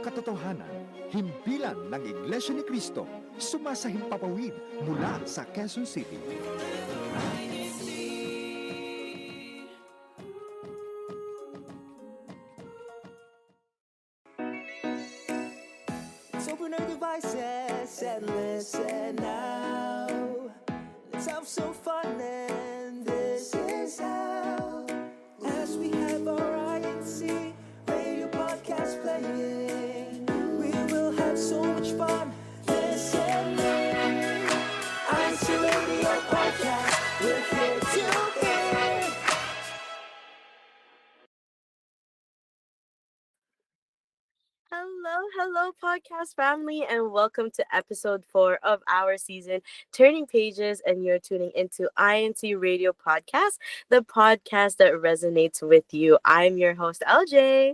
katotohanan, himpilan ng Iglesia ni Cristo, sumasahimpapawid mula sa Quezon City. Let's open our devices and listen now. Let's have some fun and this is how. As we have our INC radio podcast playing, we will have so much fun listening. INC Radio Podcast, we're here to hear. Hello, podcast family, and welcome to episode 4 of our season, Turning Pages, and you're tuning into INC Radio Podcast, the podcast that resonates with you. I'm your host, LJ.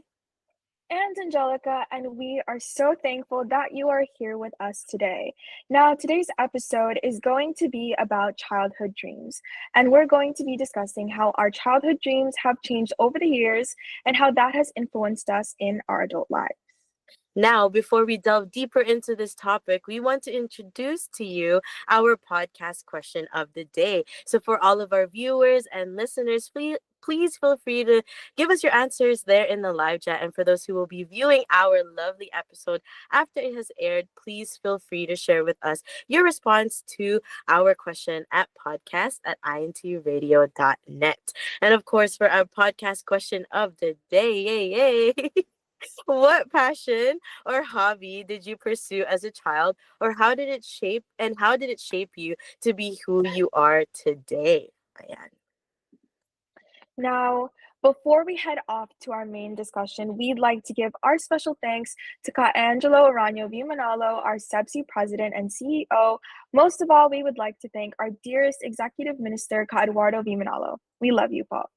And Angelica, and we are so thankful that you are here with us today. Now, today's episode is going to be about childhood dreams, and we're going to be discussing how our childhood dreams have changed over the years and how that has influenced us in our adult lives. Now, before we delve deeper into this topic, we want to introduce to you our podcast question of the day. So, for all of our viewers and listeners, please feel free to give us your answers there in the live chat. And for those who will be viewing our lovely episode after it has aired, please feel free to share with us your response to our question at podcast@intradio.net. And of course, for our podcast question of the day, what passion or hobby did you pursue as a child, or how did it shape you to be who you are today? Ayan. Now, before we head off to our main discussion, we'd like to give our special thanks to Ka Angelo Aranyo V. Manalo, our CEBSI president and CEO. Most of all, we would like to thank our dearest executive minister, Ka Eduardo V. Manalo. We love you, Paul.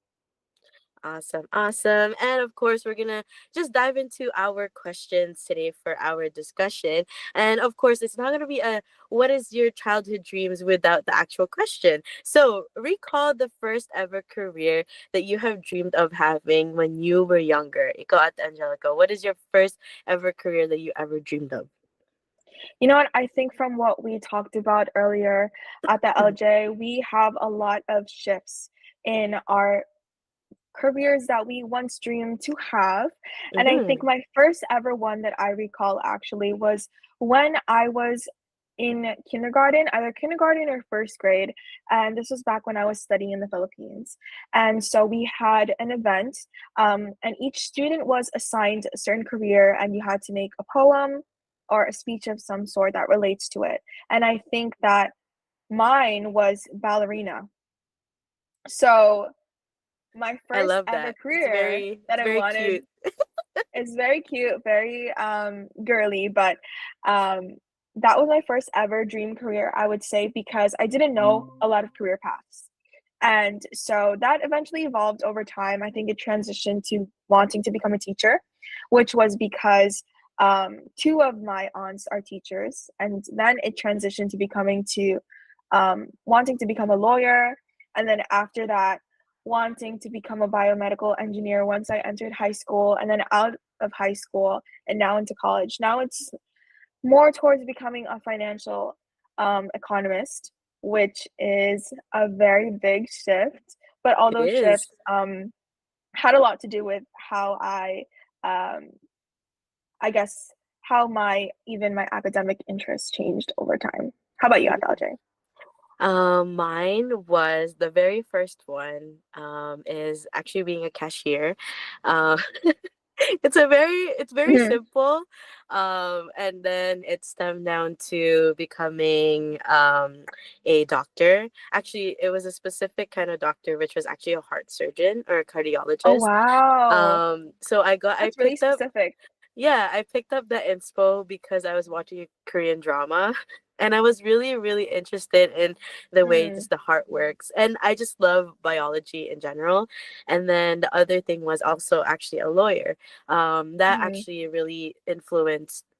Awesome. And of course, we're going to just dive into our questions today for our discussion. And of course, it's not going to be a what is your childhood dreams without the actual question. So, recall the first ever career that you have dreamed of having when you were younger. Ikaw, Ate Angelica, what is your first ever career that you ever dreamed of? You know what? I think from what we talked about earlier at the LJ, we have a lot of shifts in our careers that we once dreamed to have. And I think my first ever one that I recall actually was when I was in kindergarten, either kindergarten or first grade. And this was back when I was studying in the Philippines. And so we had an event, and each student was assigned a certain career, and you had to make a poem or a speech of some sort that relates to it. And I think that mine was ballerina. So my I first love ever that. career that I Very wanted cute. is very cute, very girly, but that was my first ever dream career, I would say, because I didn't know a lot of career paths. And so that eventually evolved over time. I think it transitioned to wanting to become a teacher, which was because two of my aunts are teachers, and then it transitioned to wanting to become a lawyer, and then after that wanting to become a biomedical engineer once I entered high school, and then out of high school and now into college. Now it's more towards becoming a financial economist, which is a very big shift. But all It those is. shifts had a lot to do with how I guess, how my academic interests changed over time. How about you, LJ? Mine was the very first one, is actually being a cashier. Uh, it's very Mhm. simple. And then it stemmed down to becoming a doctor. Actually, it was a specific kind of doctor, which was actually a heart surgeon or a Oh, cardiologist. wow. So I That's really picked up specific. yeah, I picked up the inspo because I was watching a Korean drama and I was really, really interested in the way Mm, just the heart works. And I just love biology in general. And then the other thing was also actually a lawyer. That mhm. actually really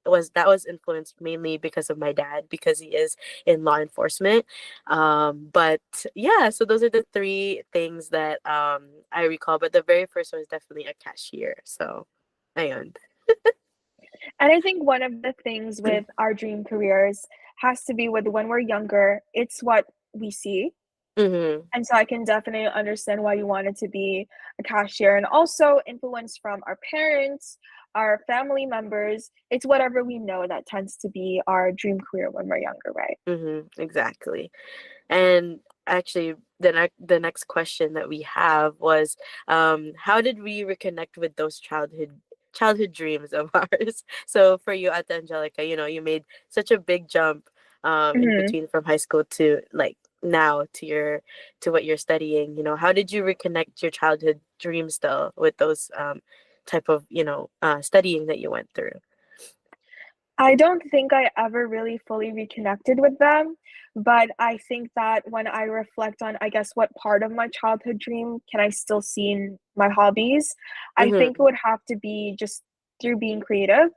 was influenced mainly because of my dad because he is in law enforcement. But yeah, so those are the three things that I recall. But the very first one is definitely a cashier. So ayun. And I think one of the things with our dream careers has to be with when we're younger, it's what we see. Mm-hmm. And so I can definitely understand why you wanted to be a cashier and also influence from our parents, our family members. It's whatever we know that tends to be our dream career when we're younger, right? Mm-hmm. Exactly. And actually, the next question that we have was, how did we reconnect with those childhood dreams of ours? So for you, at Angelica, you made such a big jump in Mhm. between from high school to like now to what you're studying. How did you reconnect your childhood dreams still with those type of studying that you went through? I don't think I ever really fully reconnected with them, but I think that when I reflect on, I guess, what part of my childhood dream can I still see in my hobbies, I think it Mm-hmm. would have to be just through being creative.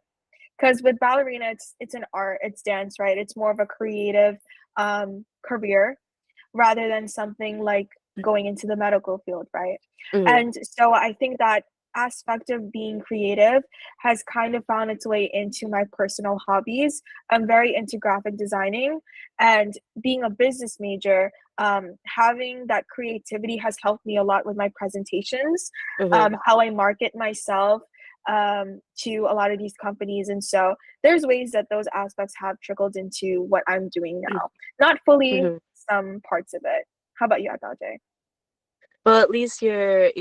Because with ballerina, it's an art, it's dance, right? It's more of a creative career rather than something like going into the medical field, right? Mm-hmm. And so I think that aspect of being creative has kind of found its way into my personal hobbies. I'm very into graphic designing and being a business major. Having that creativity has helped me a lot with my presentations, Mm-hmm. how I market myself to a lot of these companies. And so there's ways that those aspects have trickled into what I'm doing now. Not fully, Mm-hmm. some parts of it. How about you, Adalje? Well, at least you're,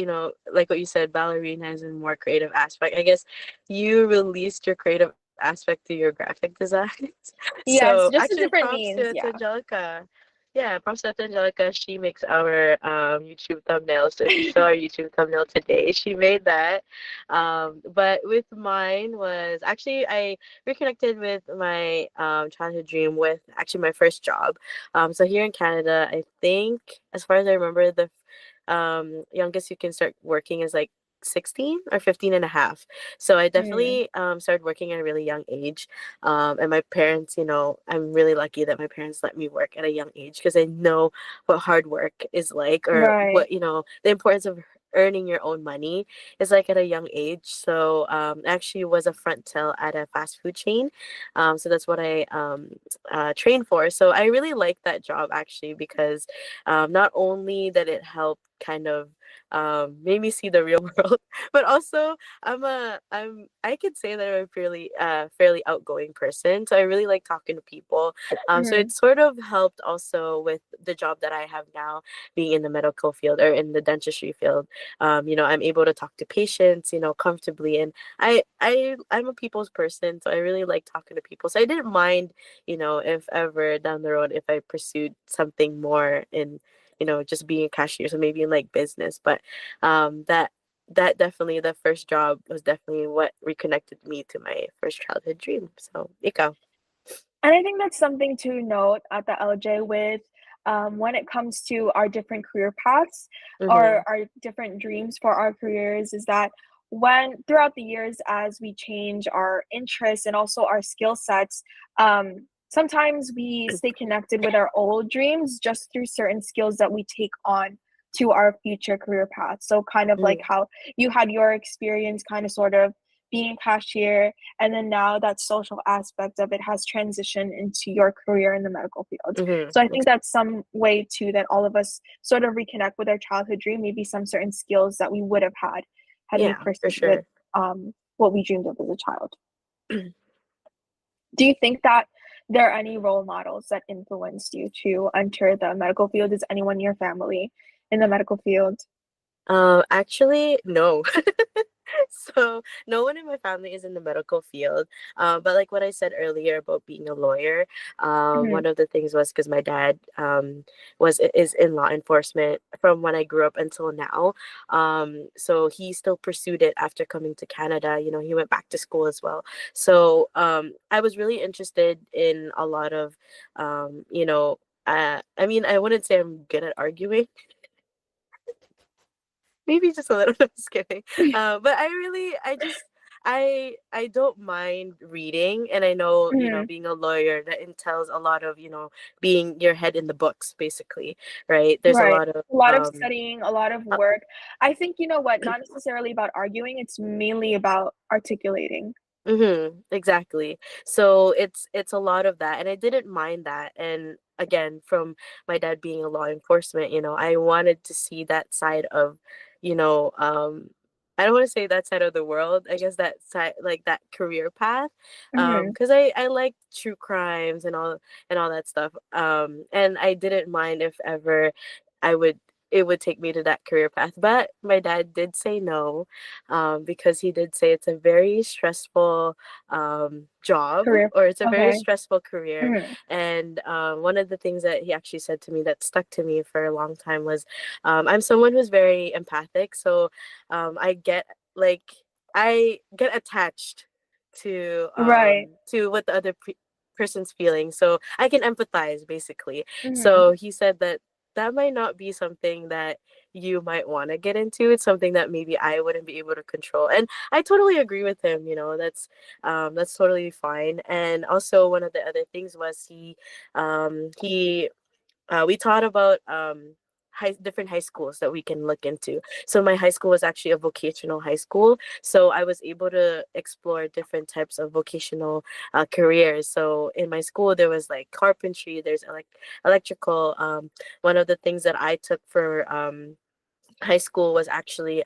like what you said, ballerina is a more creative aspect. I guess you released your creative aspect through your graphic designs. So Yes, just actually, a different props means. to Yeah. Angelica. Yeah, props to Angelica. She makes our YouTube thumbnail. So if you saw our YouTube thumbnail today, she made that. But with mine was actually I reconnected with my childhood dream with actually my first job. So here in Canada, I think as far as I remember, the youngest you can start working is like 16 or 15 and a half. So I Mm, definitely started working at a really young age. And my parents, I'm really lucky that my parents let me work at a young age because I know what hard work is like, or right. what, the importance of earning your own money is like at a young age. So I actually was a front tail at a fast food chain. So that's what I trained for. So I really liked that job actually because not only that it helped kind of made me see the real world, but also I could say that I'm a fairly outgoing person. So I really like talking to people. So Mhm, it sort of helped also with the job that I have now, being in the medical field or in the dentistry field. I'm able to talk to patients, comfortably, and I'm a people's person, so I really like talking to people. So I didn't mind, if ever down the road if I pursued something more in just being a cashier, so maybe in like business. But that definitely, the first job was definitely what reconnected me to my first childhood dream. So ikaw. and I think that's something to note at the LJ with, when it comes to our different career paths Mm-hmm. or our different dreams for our careers is that when throughout the years as we change our interests and also our skill sets, sometimes we stay connected with our old dreams just through certain skills that we take on to our future career path. So kind of like how you had your experience kind of sort of being a cashier, and then now that social aspect of it has transitioned into your career in the medical field. So I Mm-hmm. think that's some way too that all of us sort of reconnect with our childhood dream, maybe some certain skills that we would have had we Yeah, for pursued with sure. what we dreamed of as a child. Do you think that there are any role models that influenced you to enter the medical field? Is anyone in your family in the medical field? Actually, no. So no one in my family is in the medical field. But like what I said earlier about being a lawyer, Mhm. one of the things was because my dad is in law enforcement from when I grew up until now. So he still pursued it after coming to Canada. He went back to school as well. So I was really interested in a lot of, I mean, I wouldn't say I'm good at arguing. Maybe just a little. I'm just kidding. But I don't mind reading, and I know Mhm. being a lawyer that entails a lot of being your head in the books, basically, right? There's a Right. lot of A lot of studying, a lot of uh, work. I think, you know what, not necessarily about arguing, it's mainly about articulating. Exactly. So it's a lot of that, and I didn't mind that. And again, from my dad being a law enforcement, I wanted to see that side of, you know, I don't want to say that side of the world. I guess that side, like that career path, Mm-hmm. because I like true crimes and all that stuff. And I didn't mind if ever I would it would take me to that career path, but my dad did say no, because he did say it's a very stressful job, Career. or it's a very Okay. stressful career. Mm-hmm. And one of the things that he actually said to me that stuck to me for a long time was, I'm someone who's very empathic. So I get like, I get attached Right. to what the other person's feeling. So I can empathize basically. Mm-hmm. So he said that that might not be something that you might want to get into. It's something that maybe I wouldn't be able to control. And I totally agree with him, that's totally fine. And also one of the other things was he we taught about different high schools that we can look into. So my high school was actually a vocational high school, so I was able to explore different types of vocational careers. So in my school there was like carpentry, there's electrical. One of the things that I took for high school was actually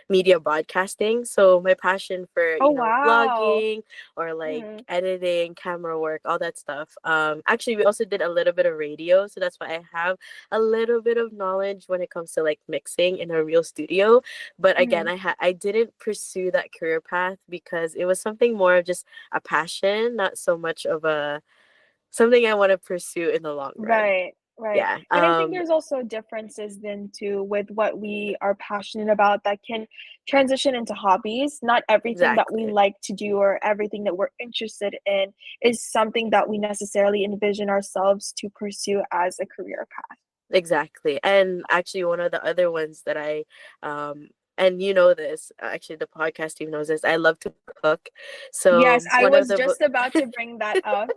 media broadcasting. So my passion for, Oh, wow. vlogging or like Mm-hmm. editing, camera work, all that stuff. Actually, we also did a little bit of radio, so that's why I have a little bit of knowledge when it comes to like mixing in a real studio. But again, Mm-hmm. I didn't pursue that career path because it was something more of just a passion, not so much of a something I want to pursue in the long run. Right, right. Yeah. And I think there's also differences then too with what we are passionate about that can transition into hobbies. Not everything that we Exactly. like to do or everything that we're interested in is something that we necessarily envision ourselves to pursue as a career path. Exactly. And actually one of the other ones that and you know this, actually the podcast team knows this. I love to cook. Yes, So I was just about to bring that up.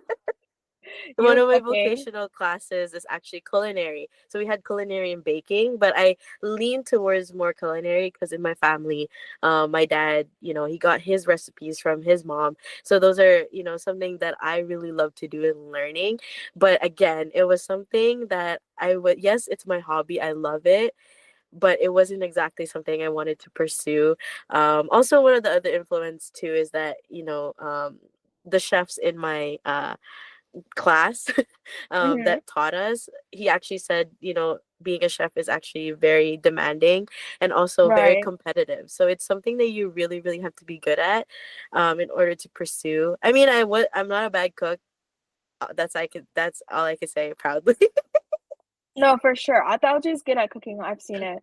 one You of my cooking. vocational classes is actually culinary. So we had culinary and baking, but I lean towards more culinary because in my family, my dad, he got his recipes from his mom. So those are, something that I really love to do and learning. But again, it was something that yes, it's my hobby. I love it, but it wasn't exactly something I wanted to pursue. Also, one of the other influence too is that, the chefs in my class Mhm. that taught us, he actually said, being a chef is actually very demanding and also very Right. competitive. So it's something that you really, really have to be good at in order to pursue. I mean, I'm not a bad cook. That's all I could say proudly. No, for sure. Athalji's good at cooking, I've seen it.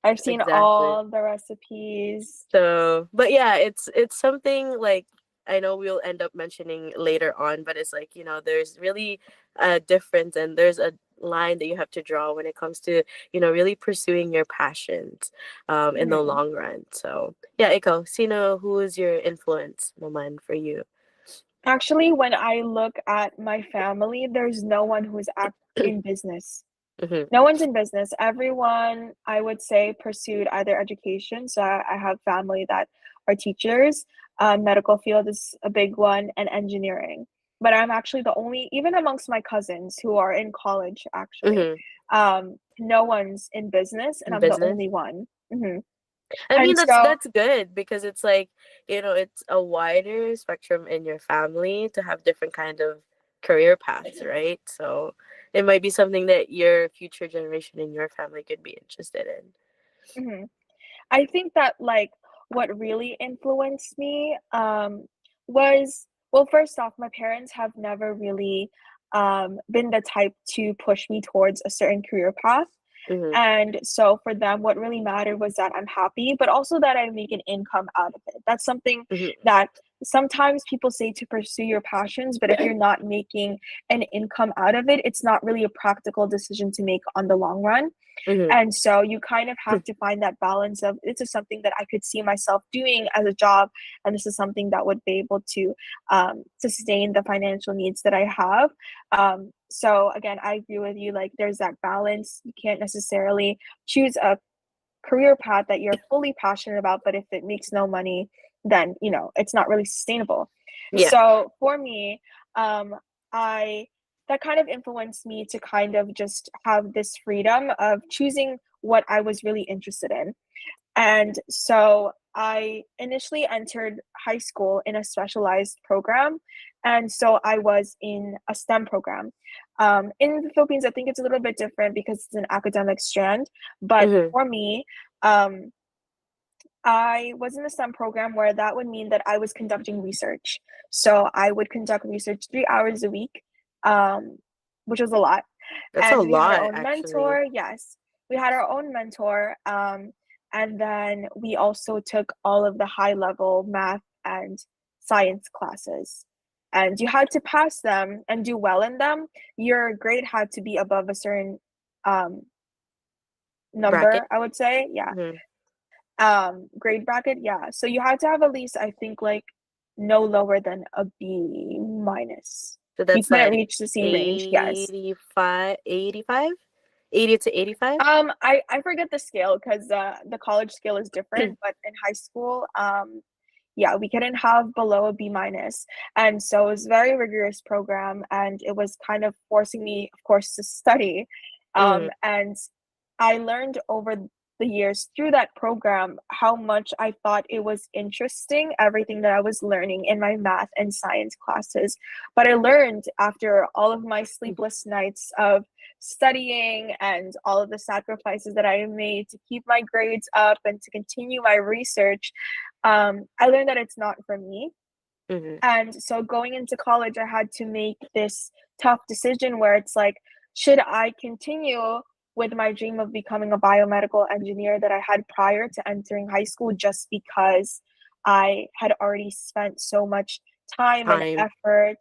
I've seen Exactly. all the recipes. So, but yeah, it's something like I know we'll end up mentioning later on, but it's like, there's really a difference and there's a line that you have to draw when it comes to, really pursuing your passions in the Mhm. long run. So, yeah, Ikaw, sino who is your influence naman for you? Actually, when I look at my family, there's no one who's in business. Mhm. No one's in business. Everyone, I would say, pursued either education. So I have family that are teachers. Medical field is a big one, and engineering. But I'm actually the only, even amongst my cousins who are in college, actually, Mhm. no one's in business, and In I'm the business? only one. I mean, And that's so, that's good because it's like, it's a wider spectrum in your family to have different kind of career paths, right? So it might be something that your future generation in your family could be interested in. mhm. I think that, like, what really influenced me, was well, first off, my parents have never really, been the type to push me towards a certain career path. Mhm. And so for them, what really mattered was that I'm happy, but also that I make an income out of it. That's something Mhm. that sometimes people say to pursue your passions, but if you're not making an income out of it, it's not really a practical decision to make on the long run. Mhm. And so you kind of have to find that balance of this is something that I could see myself doing as a job, and this is something that would be able to sustain the financial needs that I have. So again, I agree with you. Like, there's that balance. You can't necessarily choose a career path that you're fully passionate about, but if it makes no money, then it's not really sustainable. Yeah. So for me, I that kind of influenced me to kind of just have this freedom of choosing what I was really interested in. And so I initially entered high school in a specialized program. And so I was in a STEM program. In the Philippines, I think it's a little bit different because it's an academic strand. But Mm-hmm. for me, um, I was in a STEM program where that would mean that I was conducting research. So I would conduct research 3 hours a week, um, which was a lot. That's a And we had our lot, own actually. mentor. Yes, we had our own mentor. And then we also took all of the high level math and science classes. And you had to pass them and do well in them. Your grade had to be above a certain um, Bracket. number, I would say. Yeah, Mm-hmm. grade bracket, yeah. So you had to have at least, I think, like no lower than a B minus. So You that's couldn't like reach the C range, yes. 85, 85, 80 to 85. I forget the scale because the college scale is different, but in high school, yeah, we couldn't have below a B minus. And so it was a very rigorous program, and it was kind of forcing me, of course, to study. Mm-hmm. And I learned over the years through that program how much I thought it was interesting, everything that I was learning in my math and science classes. But I learned after all of my sleepless nights of studying and all of the sacrifices that I made to keep my grades up and to continue my research, I learned that it's not for me. Mm-hmm. And so going into college, I had to make this tough decision where it's like, should I continue with my dream of becoming a biomedical engineer that I had prior to entering high school just because I had already spent so much time and Time. effort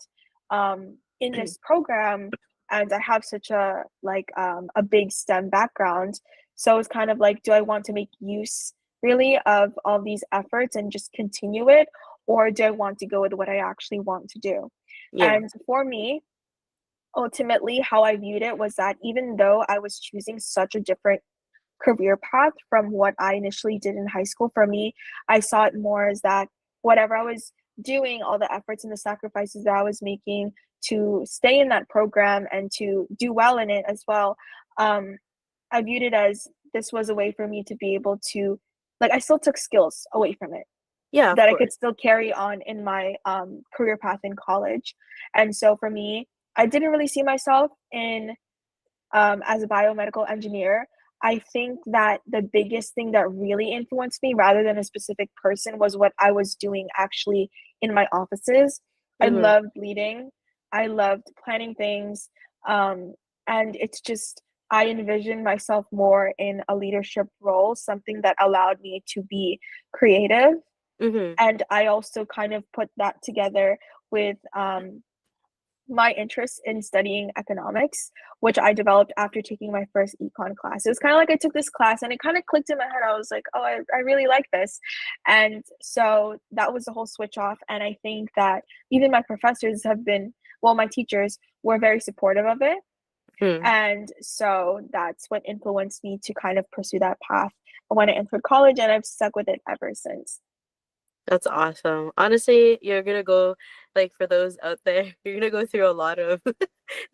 in this program, and I have such a big STEM background. So it's kind of like, do I want to make use really of all these efforts and just continue it? Or do I want to go with what I actually want to do? Yeah. And for me, ultimately, how I viewed it was that even though I was choosing such a different career path from what I initially did in high school, for me, I saw it more as that whatever I was doing, all the efforts and the sacrifices that I was making to stay in that program and to do well in it as well, um, I viewed it as this was a way for me to be able to, like, I still took skills away from it Yeah, of that I could course. still carry on in my career path in college. And so for me, I didn't really see myself in as a biomedical engineer. I think that the biggest thing that really influenced me, rather than a specific person, was what I was doing actually in my offices. I Mm-hmm. loved leading, I loved planning things. Um, and it's just, I envisioned myself more in a leadership role, something that allowed me to be creative. Mm-hmm. And I also kind of put that together with my interest in studying economics, which I developed after taking my first econ class. It was kind of like I took this class and it kind of clicked in my head. I was like, oh, I really like this. And so that was the whole switch off. And I think that even my professors have been, well, my teachers were very supportive of it. Mm-hmm. And so that's what influenced me to kind of pursue that path when I entered college. And I've stuck with it ever since. That's awesome. Honestly, you're gonna go, like, for those out there, you're gonna go through a lot of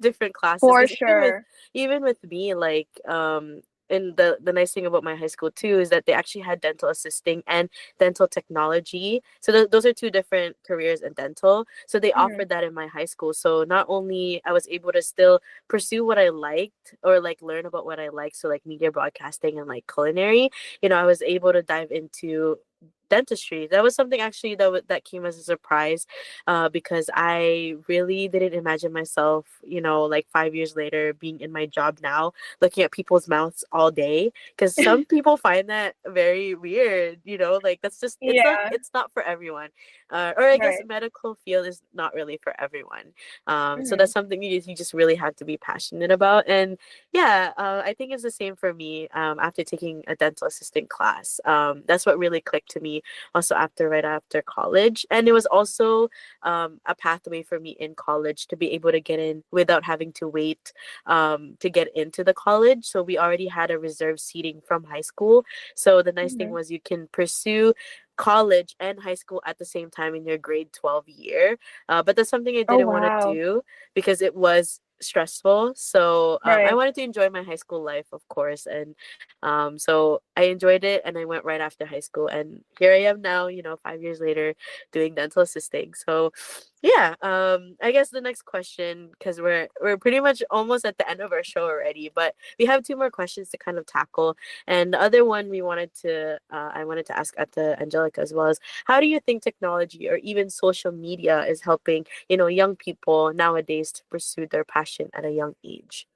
different classes. For Because sure. even with me, like, and the nice thing about my high school too is that they actually had dental assisting and dental technology. So those are two different careers in dental. So they Mhm, offered that in my high school. So not only I was able to still pursue what I liked or like learn about what I liked, so like media broadcasting and like culinary, I was able to dive into dentistry. That was something actually that came as a surprise, because I really didn't imagine myself, like 5 years later, being in my job now, looking at people's mouths all day. Because some people find that very weird, like that's just yeah, it's not for everyone, or I guess right. medical field is not really for everyone. So Mhm, that's something you just really have to be passionate about. And yeah, I think it's the same for me. After taking a dental assistant class, that's what really clicked to me. Also, right after college, and it was also a pathway for me in college to be able to get in without having to wait to get into the college. So we already had a reserve seating from high school. So the nice thing mhm, was you can pursue college and high school at the same time in your grade 12 year. But that's something I Oh, didn't want to wow. do because it was stressful. So I Right. wanted to enjoy my high school life, of course. And so I enjoyed it and I went right after high school. And here I am now, 5 years later, doing dental assisting. So yeah, I guess the next question, because we're pretty much almost at the end of our show already, but we have two more questions to kind of tackle. And the other one I wanted to ask at the Angelica as well is, how do you think technology or even social media is helping, young people nowadays to pursue their passion at a young age?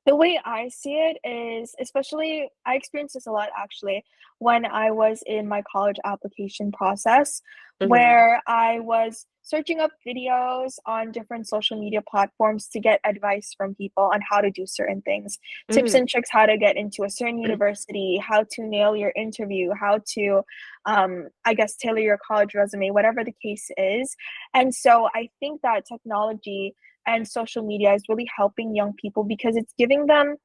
The way I see it is, especially I experienced this a lot actually when I was in my college application process, Mm-hmm. where I was searching up videos on different social media platforms to get advice from people on how to do certain things, tips Mm-hmm. and tricks, how to get into a certain university, how to nail your interview, how to, I guess, tailor your college resume, whatever the case is. And so I think that technology and social media is really helping young people because it's giving them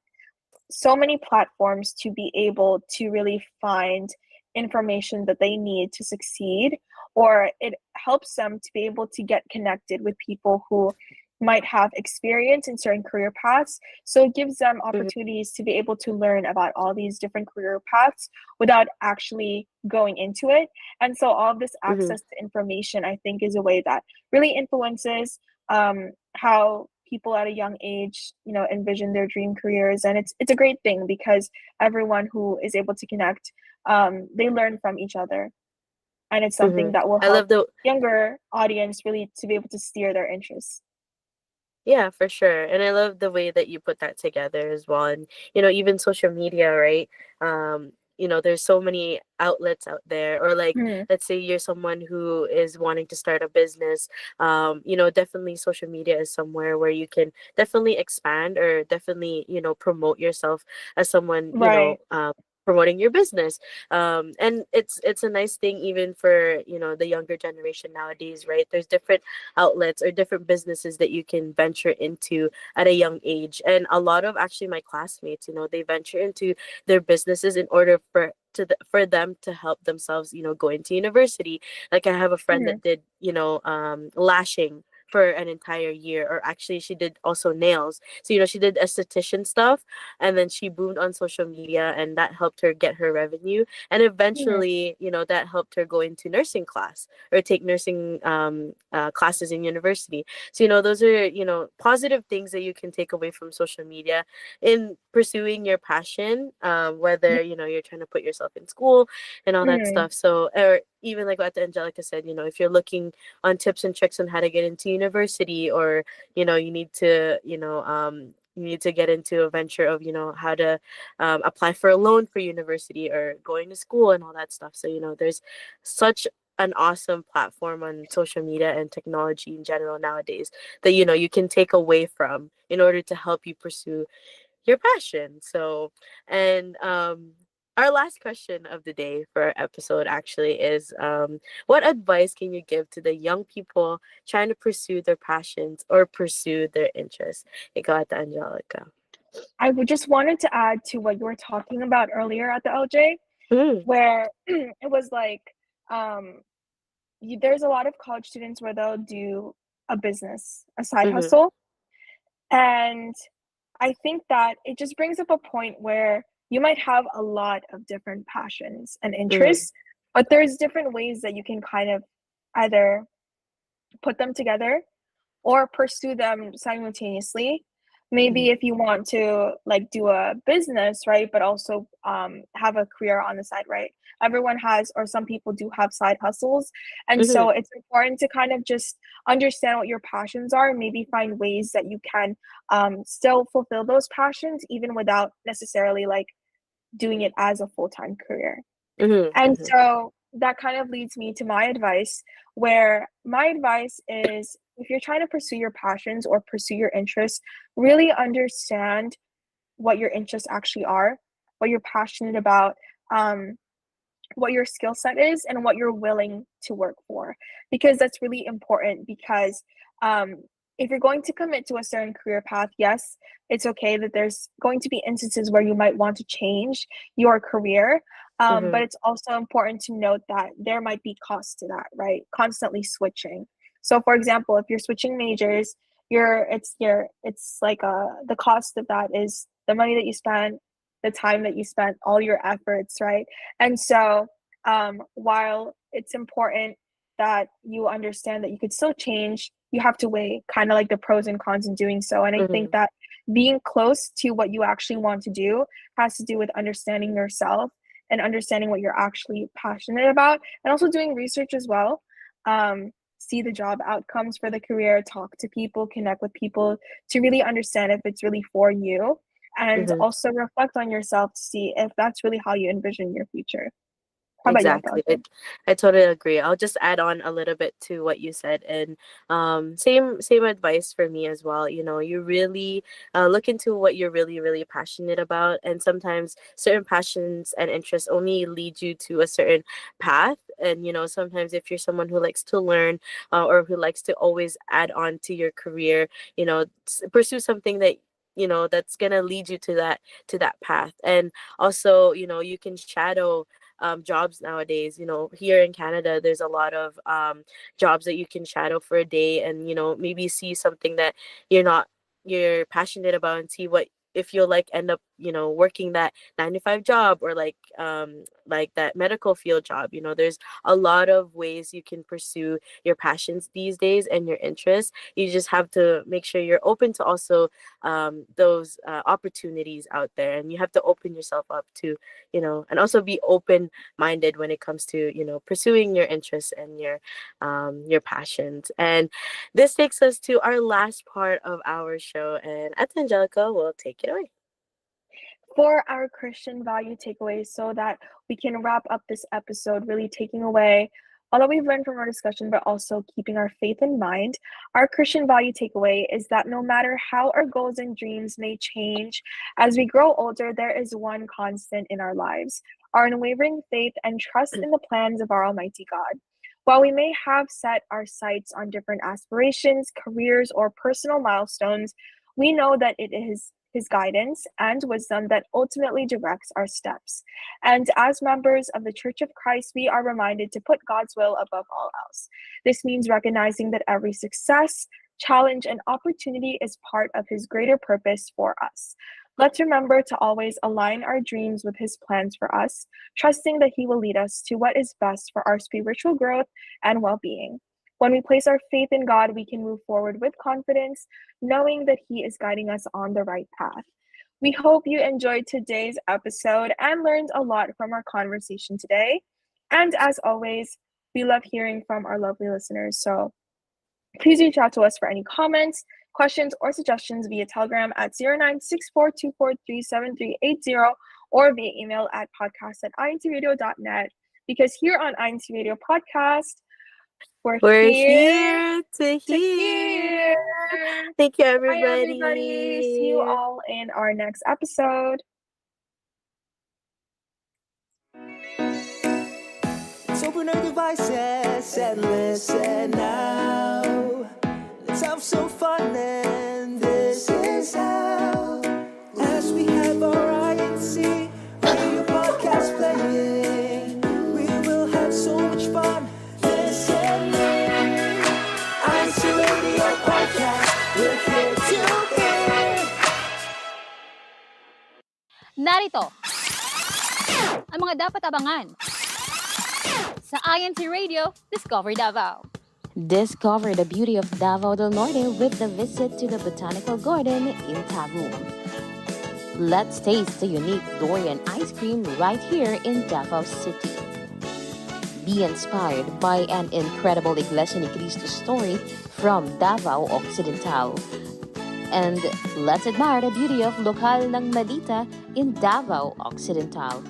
so many platforms to be able to really find information that they need to succeed, or it helps them to be able to get connected with people who might have experience in certain career paths. So it gives them Mm-hmm. opportunities to be able to learn about all these different career paths without actually going into it. And so all of this Mm-hmm. access to information, I think, is a way that really influences how people at a young age, envision their dream careers. And it's a great thing because everyone who is able to connect, they learn from each other. And it's Mm-hmm. something that will I help love the younger audience really to be able to steer their interests. Yeah, for sure. And I love the way that you put that together as well. And, even social media, right? There's so many outlets out there, or like, Mhm. let's say you're someone who is wanting to start a business. Definitely social media is somewhere where you can definitely expand or definitely, promote yourself as someone, Right. promoting your business. And it's a nice thing even for, the younger generation nowadays, right? There's different outlets or different businesses that you can venture into at a young age. And a lot of actually my classmates, they venture into their businesses in order for them to help themselves, go into university. Like I have a friend Mhm. that did, lashing for an entire year, or actually she did also nails. So, she did esthetician stuff, and then she boomed on social media, and that helped her get her revenue. And Mhm. eventually, that helped her go into nursing class or take nursing classes in university. So, those are, positive things that you can take away from social media in pursuing your passion, whether, you're trying to put yourself in school and all that Mhm. stuff. So, or even like what Angelica said, if you're looking on tips and tricks on how to get into university, or, you need to get into a venture of, how to apply for a loan for university or going to school and all that stuff. So, there's such an awesome platform on social media and technology in general nowadays that you can take away from in order to help you pursue your passion. So, and our last question of the day for our episode actually is, what advice can you give to the young people trying to pursue their passions or pursue their interests? Ikaw, Ate Angelica. Just wanted to add to what you were talking about earlier at the LJ, Mm, where it was like, um, there's a lot of college students where they'll do a business, a side mm-hmm, hustle. And I think that it just brings up a point where you might have a lot of different passions and mm-hmm, interests, but there's different ways that you can kind of either put them together or pursue them simultaneously. mm-hmm, Maybe if you want to like do a business, right, but also have a career on the side, right? Everyone has, or some people do have side hustles. And mm-hmm, so it's important to kind of just understand what your passions are and maybe find ways that you can still fulfill those passions, even without necessarily like doing it as a full time career. And mm-hmm, so that kind of leads me to my advice, where my advice is if you're trying to pursue your passions or pursue your interests, really understand what your interests actually are, what you're passionate about, um, what your skill set is, and what you're willing to work for. Because that's really important because um, if you're going to commit to a certain career path, yes, it's okay that there's going to be instances where you might want to change your career. But Mm-hmm. it's also important to note that there might be costs to that, right? Constantly switching. So, for example, if you're switching majors, it's like the cost of that is the money that you spent, the time that you spent, all your efforts, right? And so, while it's important that you understand that you could still change, you have to weigh kind of like the pros and cons in doing so. And I think Mm-hmm. that being close to what you actually want to do has to do with understanding yourself and understanding what you're actually passionate about, and also doing research as well. See the job outcomes for the career, talk to people, connect with people to really understand if it's really for you, and Mm-hmm. also reflect on yourself to see if that's really how you envision your future. How about you, Exactly. Angelica? I totally agree. I'll just add on a little bit to what you said, and same advice for me as well. You know, you really look into what you're really passionate about, and sometimes certain passions and interests only lead you to a certain path. And you know, sometimes if you're someone who likes to learn or who likes to always add on to your career, you know, pursue something that you know that's gonna lead you to that path. And also, you know, you can shadow jobs nowadays. You know, here in Canada, there's a lot of jobs that you can shadow for a day, and you know, maybe see something that you're passionate about, and see what if you'll like end up, you know, working that 9 to 5 job, or like that medical field job. You know, there's a lot of ways you can pursue your passions these days and your interests. You just have to make sure you're open to also those opportunities out there, and you have to open yourself up to, you know, and also be open minded when it comes to, you know, pursuing your interests and your passions. And this takes us to our last part of our show, and Ate Angelica will take it away. For our Christian value takeaways, so that we can wrap up this episode, really taking away all that we've learned from our discussion, but also keeping our faith in mind. Our Christian value takeaway is that no matter how our goals and dreams may change as we grow older, there is one constant in our lives: our unwavering faith and trust in the plans of our Almighty God. While we may have set our sights on different aspirations, careers, or personal milestones, we know that it is His guidance and wisdom that ultimately directs our steps. And as members of the Church of Christ, we are reminded to put God's will above all else. This means recognizing that every success, challenge, and opportunity is part of His greater purpose for us. Let's remember to always align our dreams with His plans for us, trusting that He will lead us to what is best for our spiritual growth and well being. When we place our faith in God, we can move forward with confidence, knowing that He is guiding us on the right path. We hope you enjoyed today's episode and learned a lot from our conversation today. And as always, we love hearing from our lovely listeners. So please reach out to us for any comments, questions, or suggestions via Telegram at 0964243730 or via email at podcast@incradio.net. Because here on INC Radio Podcast, we're We're here here to to hear. hear. Thank you, Bye, everybody. See you everybody. all in our next episode. Let's open our devices and listen now. Let's have some fun, and this is how. As we have our INC radio podcast playing, we will have so much fun listening. INC Radio Podcast, we're here to hear. Narito ang mga dapat abangan sa INC Radio Discover Davao. Discover the beauty of Davao del Norte with the visit to the Botanical Garden in Tagum. Let's taste the unique durian ice cream right here in Davao City. Be inspired by an incredible Iglesia ni Cristo story from Davao Occidental. And let's admire the beauty of Lokal ng Malita in Davao Occidental.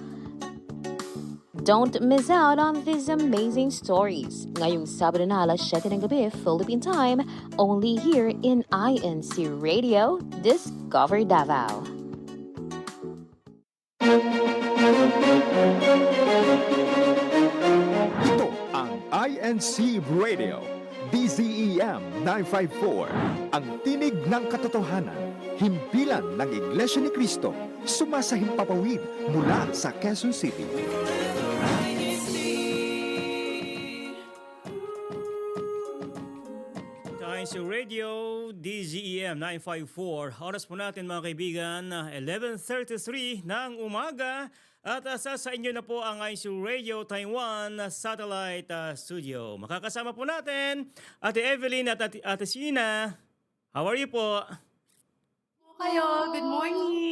Don't miss out on these amazing stories. Ngayong Sabado na alas 7 ng gabi, Philippine time, only here in INC Radio, Discover Davao. Ito ang INC Radio, DZEM CEBSI 954, ang tinig ng katotohanan, himpilan ng Iglesia ni Cristo, sumasahimpapawid mula sa Quezon City. INCRadio, DZEM 954. Oras po natin mga kaibigan, 11:33 ng umaga. At sa inyo na po ang INCRadio Taiwan Satellite Studio. Makakasama po natin Ate Evelyn at Ate Sina. How are you po? Kayo, good morning.